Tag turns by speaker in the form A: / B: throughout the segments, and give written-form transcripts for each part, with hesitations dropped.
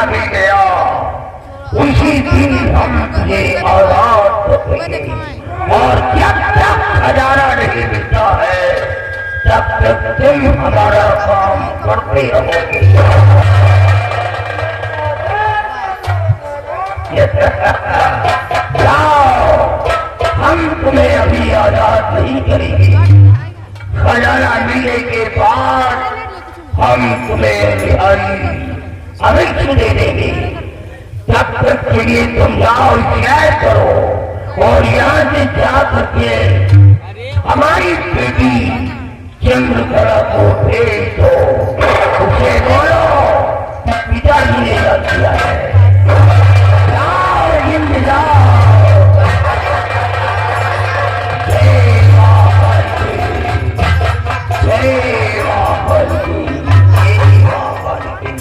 A: मिल गया उसी दिन हम तुझे आजाद करेंगे। और जब तक खजाना नहीं मिलता है तब तक तुम हमारा काम करते रहोगे। जाओ, हम तुम्हें अभी आजाद नहीं करेंगे। खजाना मिलने के बाद हम तुम्हें अवश्य दे देंगे। तब तक के लिए तुम जाओ, शेयर करो और यहाँ से जा करके हमारी बेटी चंद्रकला को भेज दो। उसे बोलो पिताजी ने किया है। जाओ हिंद जाओ। जय माता दी, जय माता दी, जय माता दी।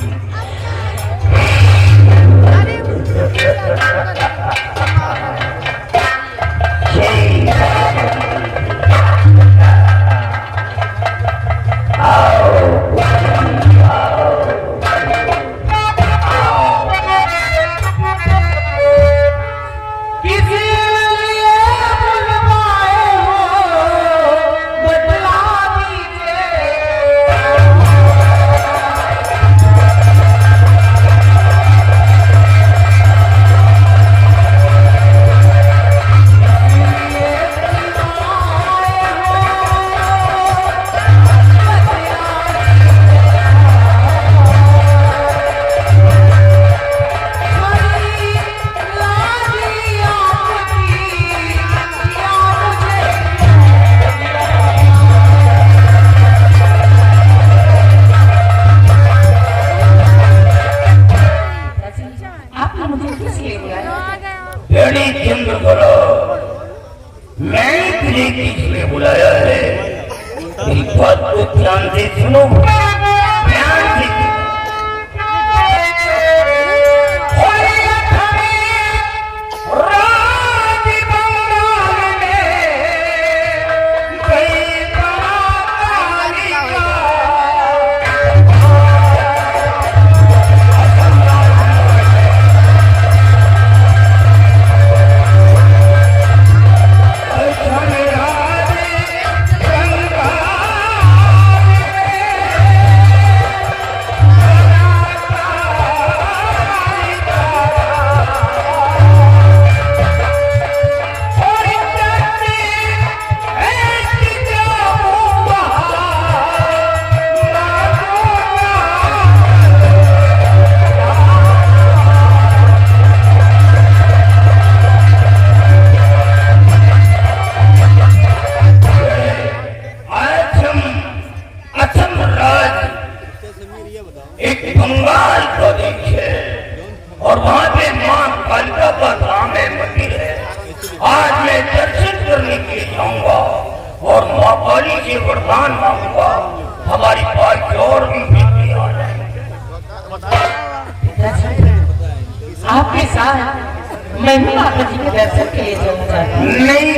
B: आपके साथ मैं भी माता जी के दर्शन के लिए जाना चाहती हूँ।
A: नहीं,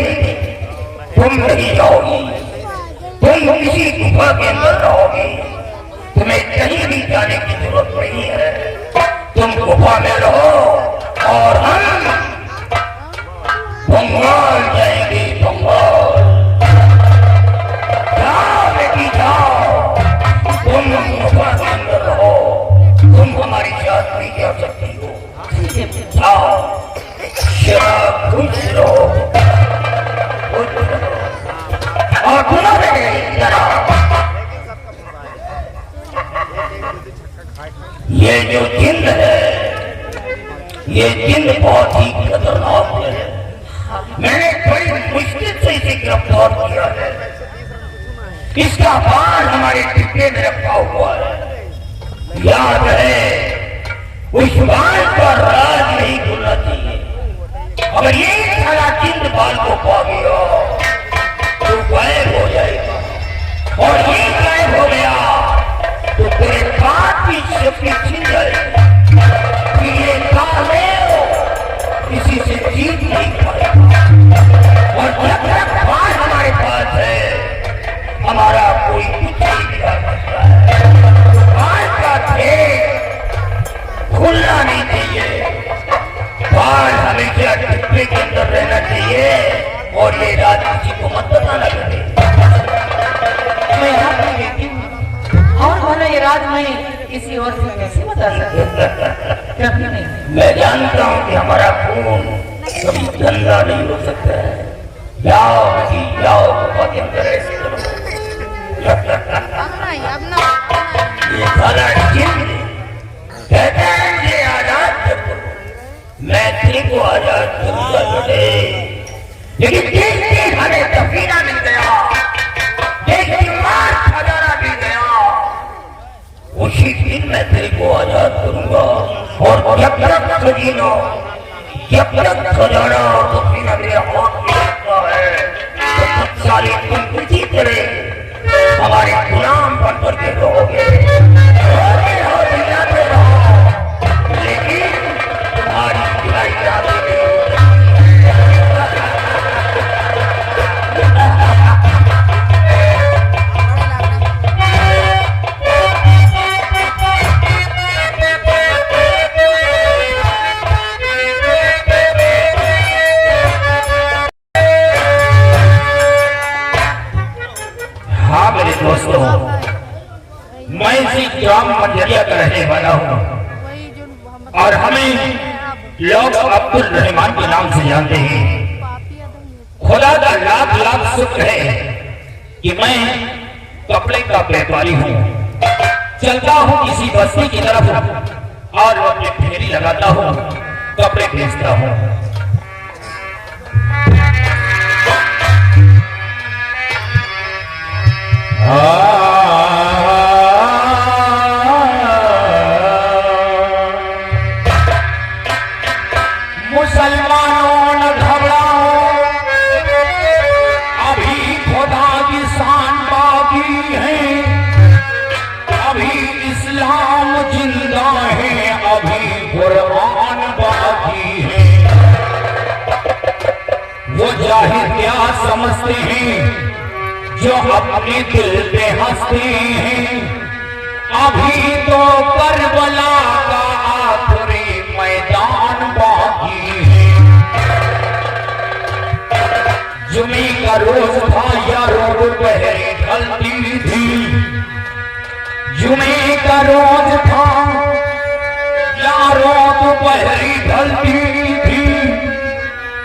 A: तुम नहीं जाओगी, तुम किसी गुफा के अंदर रहोगी। तुम्हें कहीं भी जाने की जरूरत नहीं है। तुम गुफा में रहो और हम बंगाल जाएंगे। बंगाल जाओ बेटी जाओ, तुम गुफा के अंदर रहो। तुम हमारी साथ नहीं जा सकती हो। जाओ, खुश रहो और ये जो जिन्न है, ये जिन्न बहुत ही खतरनाक है। मैंने बड़ी मुश्किल से इसे गिरफ्तार किया है। इसका बाण हमारे टिक्के में रखा हुआ है। याद है, उस बाल पर राज नहीं खुलना चाहिए। अगर ये सारा चिंत बाल को पा गया तो गायब हो जाएगा, और ये गायब हो गया तो तेरे बाप की शक्ति छिन जाएगी। ये किसी से जीत नहीं पाएगा। और जब तक बाल हमारे पास है, हमारा कोई कुछ नहीं बिगाड़ सकता है। बाल का खेल खुलना नहीं चाहिए, बाल हमेशा डिब्बे के अंदर रहना चाहिए और ये रात किसी को मत बताना लगे।
B: मैं यहाँ पे रहती हूँ और भला ये रात मैं किसी और से कैसे बता सकती? कभी नहीं।
A: मैं जानता हूँ कि हमारा खून कभी गंदा नहीं हो सकता है। जाओ जी जाओ, बहुत अंदर ऐसे करो। ये सारा जिन कहता है मुझे आजाद करो, मैं तेरे को आजाद करूंगा लड़े, लेकिन देखते हमें सफीना मिल गया, देखते मार खजाना मिल गया, उसी दिन मैं तेरे को आजाद करूंगा। और जब तक खजीनो, जब तक खजाना और सफीना मेरे हाथ में रहता है, तो सब सारे तुम इसी तरह हमारे गुलाम बन करके रहोगे, लेकिन तुम्हारी बुराई कराते दोस्तों, मैं इसी ग्राम मंजरिया का रहने वाला हूँ और हमें लोग अब्दुल रहमान के नाम से जानते हैं। खुदा का लाख लाख शुक्र है कि मैं कपड़े का व्यापारी हूँ। चलता हूँ किसी बस्ती की तरफ और अपनी फेरी लगाता हूँ, कपड़े बेचता हूँ। मुसलमानों न घबराओ, अभी खुदा की शान बाकी है, अभी इस्लाम जिंदा है, अभी कुरान बाकी है। वो जाहिर क्या समझते हैं जो अपने दिल पे हंसते हैं, अभी तो करबला का आखिरी मैदान बाकी है। जुमे का रोज था यारों दोपहरी ढलती थी, जुमे का रोज था यारों दोपहरी ढलती थी,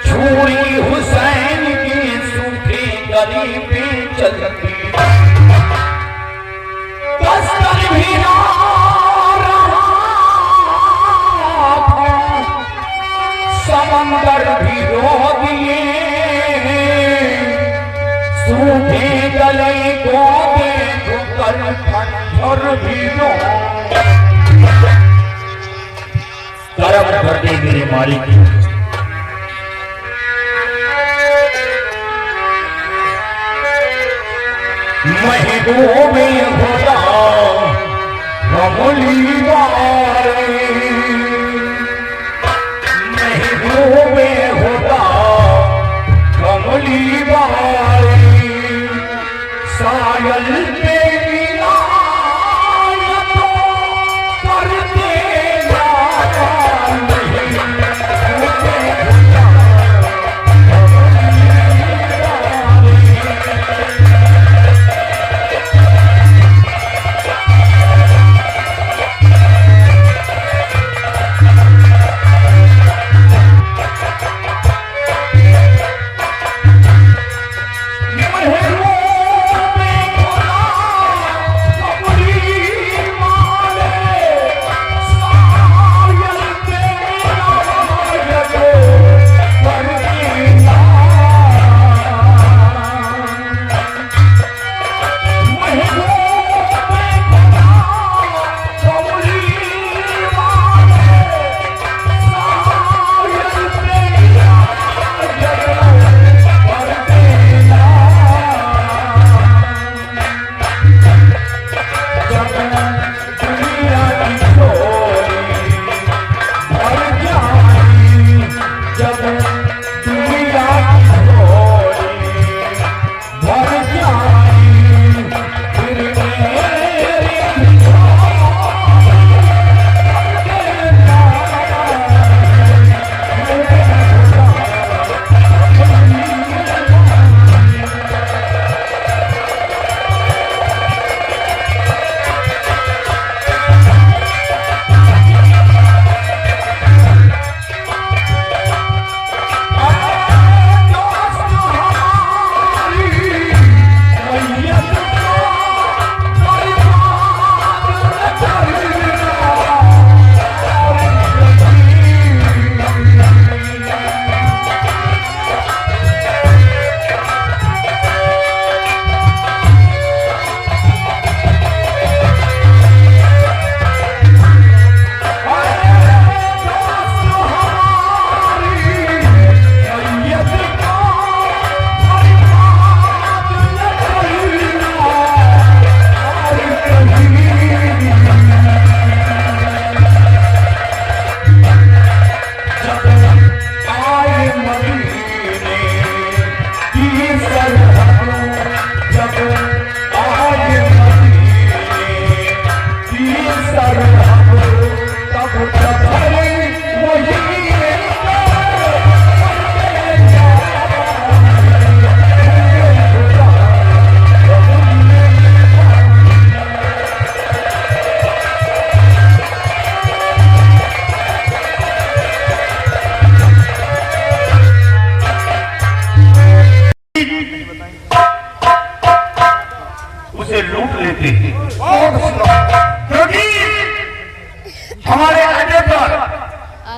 A: छुरी हुसैन की सूखी गली पे चलती, बस्तर भी ना रहा था, समंदर भी रो दिए, सूखे गले को देख कर पत्थर भी रो। करम कर दे मेरे मालिक, महबूबे खुदा कमली वाले, महबूबे खुदा कमली वाले, सायल पे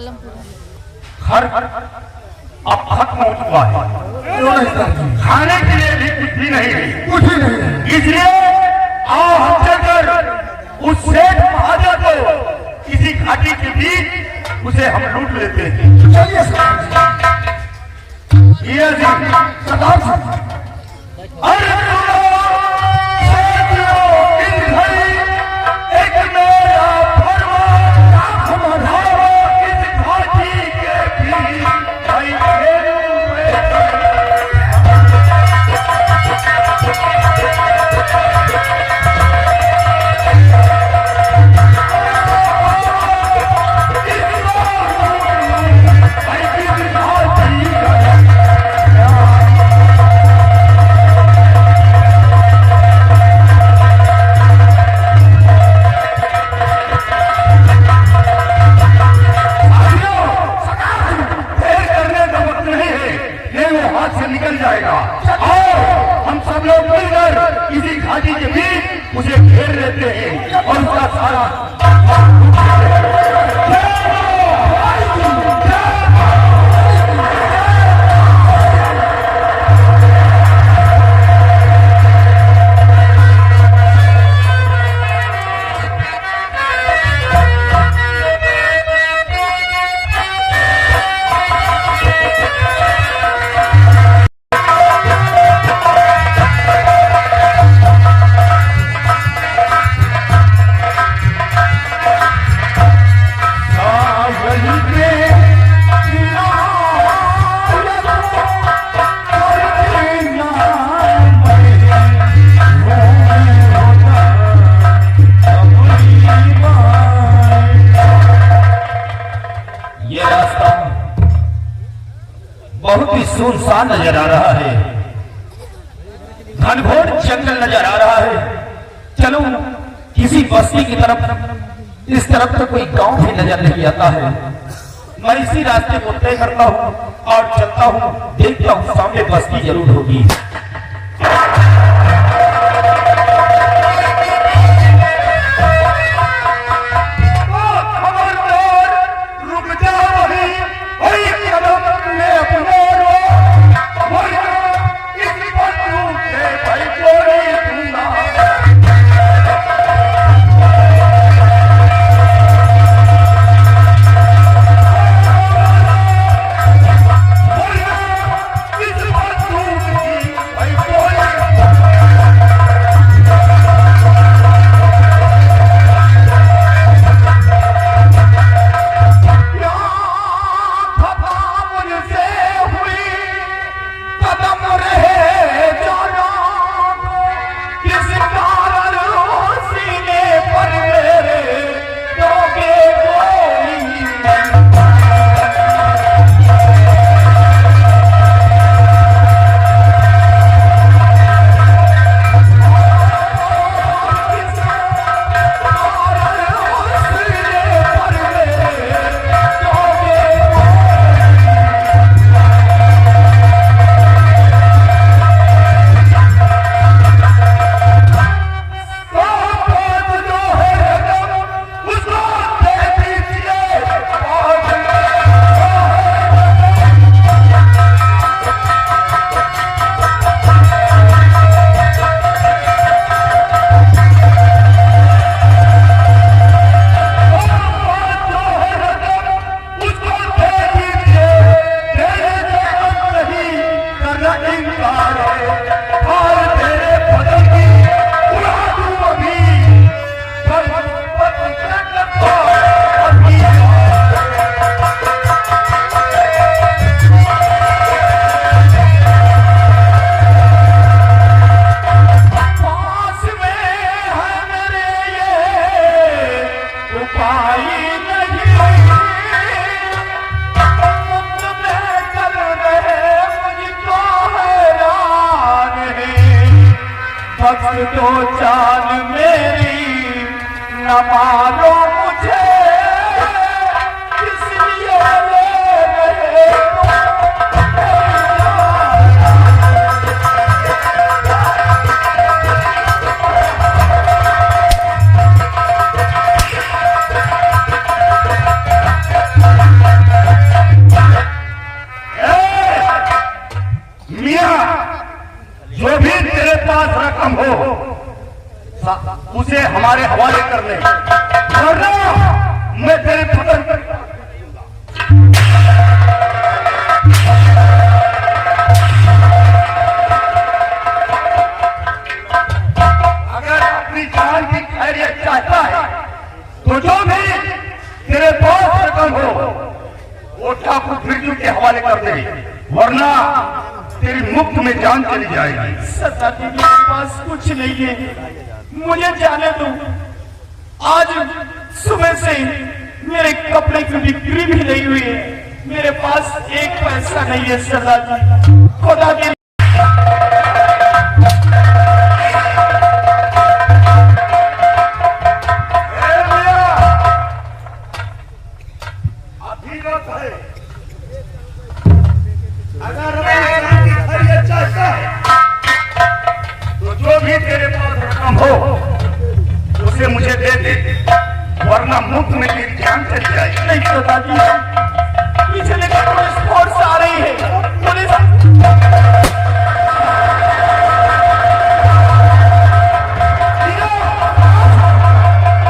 A: घर अब खत्म हो चुका है, खाने के लिए भी कुछ भी नहीं है। इसलिए आओ हम चलकर उस सेठ महाजन को किसी घाटी के बीच उसे हम लूट लेते हैं।
C: चलिए
A: ये सरदार साहब, अरे एक मेरा फरमान हमारा इस घाटी के बीच भाई निकल जाएगा। और हम सब लोग मिलकर किसी घाटी के बीच उसे घेर लेते हैं और उसका सारा बहुत ही सुनसान नजर आ रहा है, घनघोर जंगल नजर आ रहा है। चलो किसी बस्ती की तरफ, इस तरफ तो कोई गांव भी नजर नहीं आता है। मैं इसी रास्ते को तय करता हूँ और चलता हूँ, देखता हूँ सामने बस्ती जरूर होगी।
C: कौन हो वो ठाकुर बिरजू के हवाले कर दे, वरना तेरी मुफ्त में जान चली जाएगी।
D: सरदार जी मेरे पास कुछ नहीं है, मुझे जाने दो। आज सुबह से मेरे कपड़े की बिक्री भी नहीं हुई है, मेरे पास एक पैसा नहीं है सरदार जी, खुदा के
C: मुझे दे दे, वरना मुफ्त में तेरी जान चली जाएगी।
D: नहीं सरदार जी, पीछे देखो पुलिस फोर्स आ रही है, पुलिस।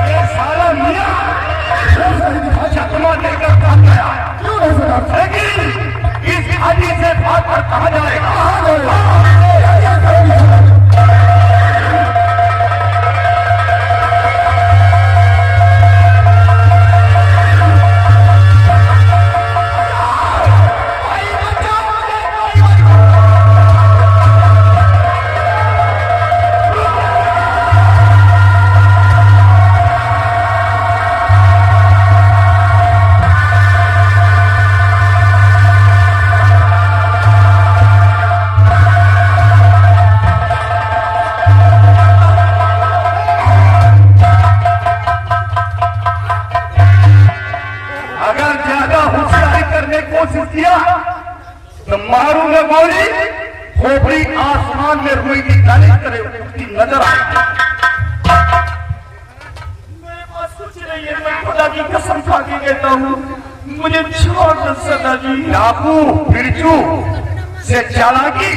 C: ये साला मियां चकमा देकर भाग गया, लेकिन इस घाटी से भाग कर कहाँ जाएगा? कोशिश किया तो मारूंगा गोली, खोपड़ी आसमान में रुई की गालिश करे उसकी नजर आएगी।
D: मेरे पास कुछ नहीं है, मैं खुदा की कसम खा के कहता हूँ, मुझे छोड़ दो सरदार जी।
C: डाकू बिरजू से चालाकी,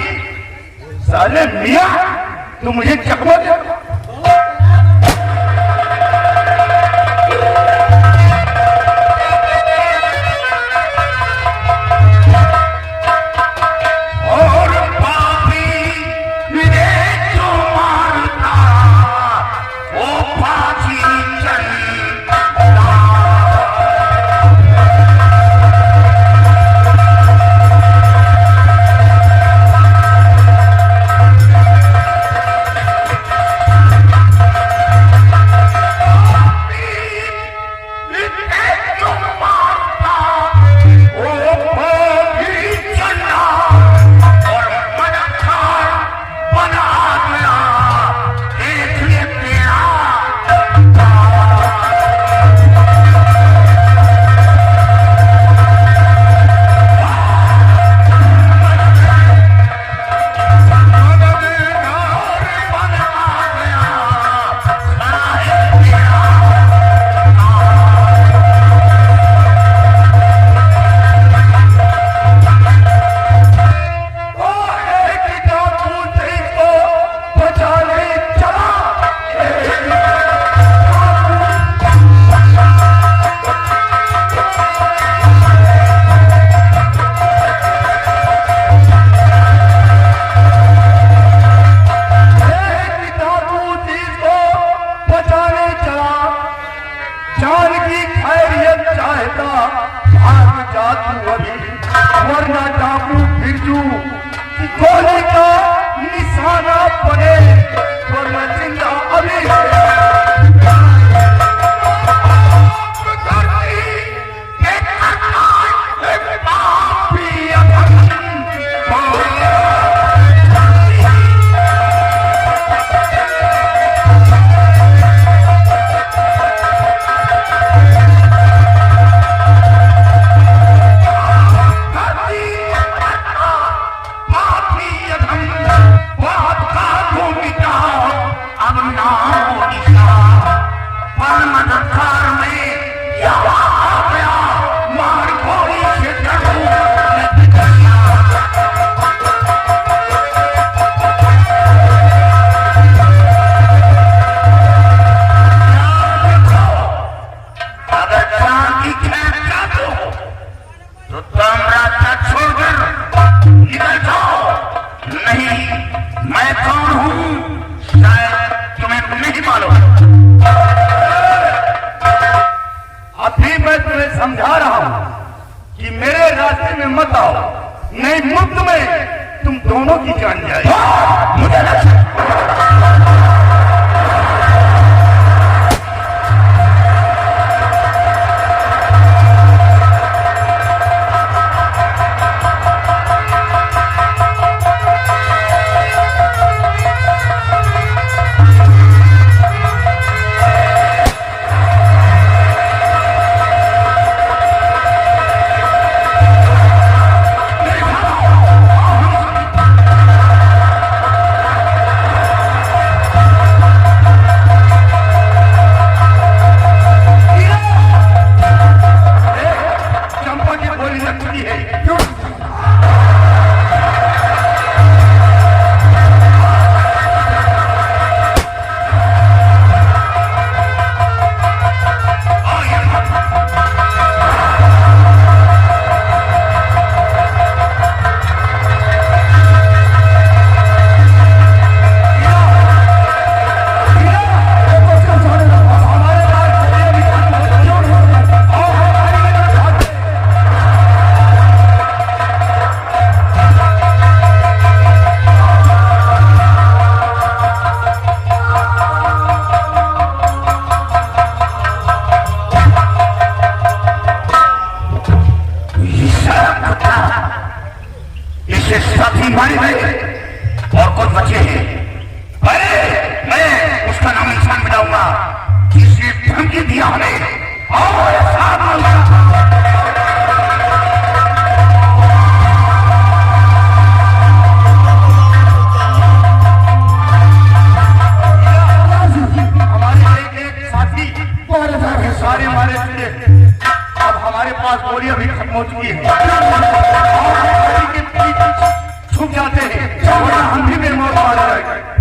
C: साले मियां तू मुझे चकमा दे। वरना डाकू बिरजू गोली का निशाना बने, वरना जिंदा अभी बात का समझा रहा हूं कि मेरे रास्ते में मत आओ, नहीं मुफ्त में तुम दोनों की जान जाए।
A: मुझे लगता
C: चंपा की गोली लगती है। इसे साथी मारे गए और कुछ बचे हैं। अरे मैं उसका नाम इंसान मिलाऊंगा जिसने धमकी दिया हमें। और साथ हमारे एक साथी सारे मारे थे। अब हमारे पास गोलियां भी खत्म हो चुकी है। छुप जाते हैं वरना हम भी बेमौत मारे जाएंगे।